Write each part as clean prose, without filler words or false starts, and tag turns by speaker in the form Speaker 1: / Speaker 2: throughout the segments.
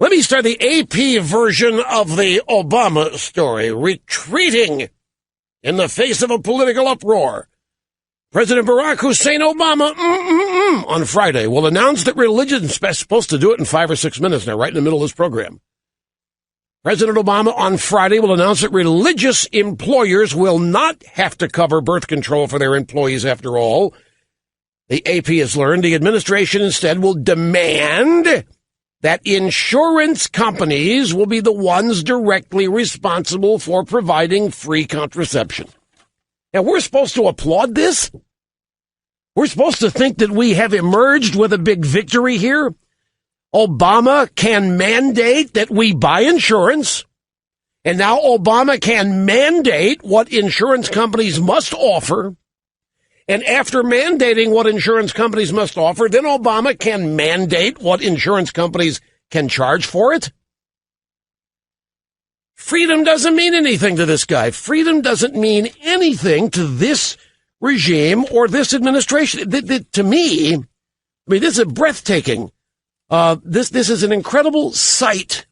Speaker 1: Let me start the AP version of the Obama story. Retreating in the face of a political uproar. President Barack Hussein Obama on Friday will announce that religion is supposed to do it in 5 or 6 minutes now, right in the middle of this program. President Obama on Friday will announce that religious employers will not have to cover birth control for their employees after all. The AP has learned the administration instead will demand that insurance companies will be the ones directly responsible for providing free contraception. And we're supposed to applaud this? We're supposed to think that we have emerged with a big victory here? Obama can mandate that we buy insurance, and now Obama can mandate what insurance companies must offer. And after mandating what insurance companies must offer, then Obama can mandate what insurance companies can charge for it. Freedom doesn't mean anything to this guy. Freedom doesn't mean anything to this regime or this administration. To me, this is breathtaking. This is an incredible sight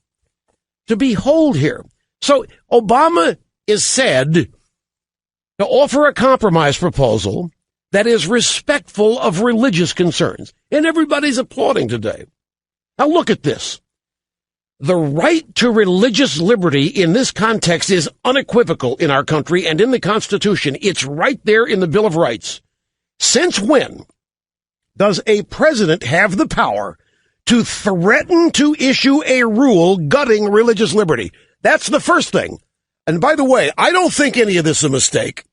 Speaker 1: to behold here. So Obama is said to offer a compromise proposal that is respectful of religious concerns. And everybody's applauding today. Now look at this. The right to religious liberty in this context is unequivocal in our country and in the Constitution. It's right there in the Bill of Rights. Since when does a president have the power to threaten to issue a rule gutting religious liberty? That's the first thing. And by the way, I don't think any of this is a mistake.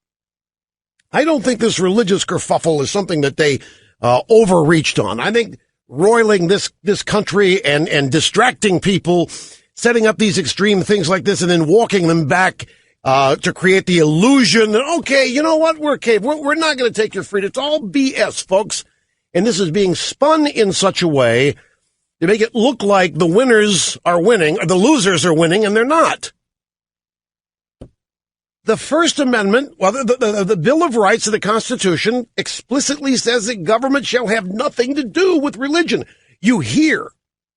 Speaker 1: I don't think this religious kerfuffle is something that they overreached on. I think roiling this country and distracting people, setting up these extreme things like this and then walking them back to create the illusion that, okay, you know what, we're not going to take your freedom. It's all BS, folks. And this is being spun in such a way to make it look like the winners are winning or the losers are winning, and they're not. The First Amendment, well, the Bill of Rights of the Constitution explicitly says that government shall have nothing to do with religion. You hear,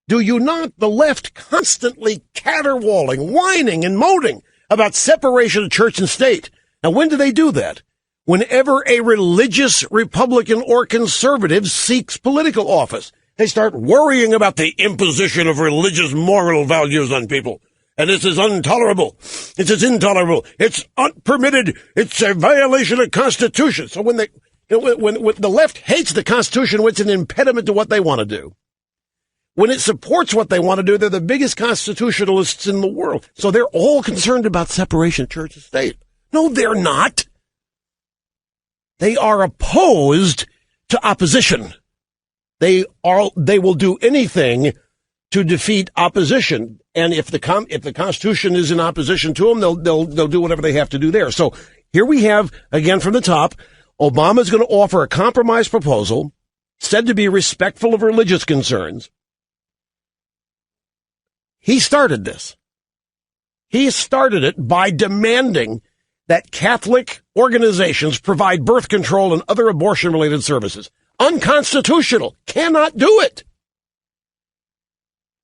Speaker 1: do you not, the left constantly caterwauling, whining and moaning about separation of church and state. Now, when do they do that? Whenever a religious Republican or conservative seeks political office, they start worrying about the imposition of religious moral values on people. And this is intolerable. This is intolerable. It's unpermitted. It's a violation of the Constitution. So when the left hates the Constitution, it's an impediment to what they want to do. When it supports what they want to do, they're the biggest constitutionalists in the world. So they're all concerned about separation of church and state. No, they're not. They are opposed to opposition. They will do anything to defeat opposition. And if the Constitution is in opposition to them, they'll do whatever they have to do there. So here we have, again from the top, Obama's going to offer a compromise proposal said to be respectful of religious concerns. He started this. He started it by demanding that Catholic organizations provide birth control and other abortion-related services. Unconstitutional. Cannot do it.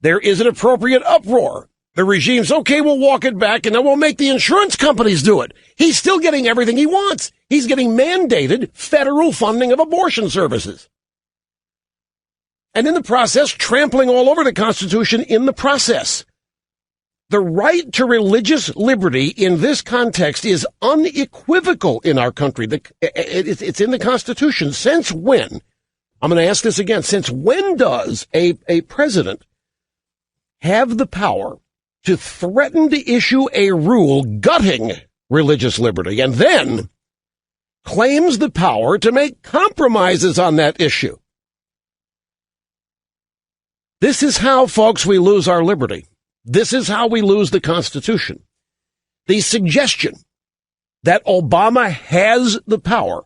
Speaker 1: There is an appropriate uproar. The regime's, okay, we'll walk it back, and then we'll make the insurance companies do it. He's still getting everything he wants. He's getting mandated federal funding of abortion services. And in the process, trampling all over the Constitution in the process. The right to religious liberty in this context is unequivocal in our country. It's in the Constitution. Since when? I'm going to ask this again. Since when does a president have the power to threaten to issue a rule gutting religious liberty and then claims the power to make compromises on that issue? This is how, folks, we lose our liberty. This is how we lose the Constitution. The suggestion that Obama has the power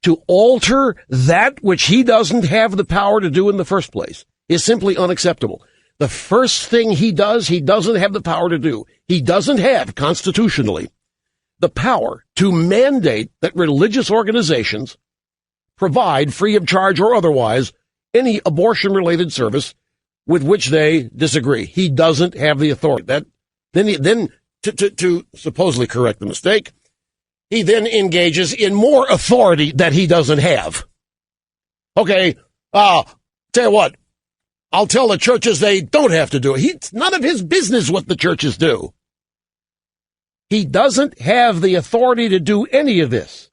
Speaker 1: to alter that which he doesn't have the power to do in the first place is simply unacceptable. The first thing he does, he doesn't have the power to do. He doesn't have, constitutionally, the power to mandate that religious organizations provide, free of charge or otherwise, any abortion-related service with which they disagree. He doesn't have the authority. Then to supposedly correct the mistake, he then engages in more authority that he doesn't have. Okay, tell you what, I'll tell the churches they don't have to do it. It's none of his business what the churches do. He doesn't have the authority to do any of this.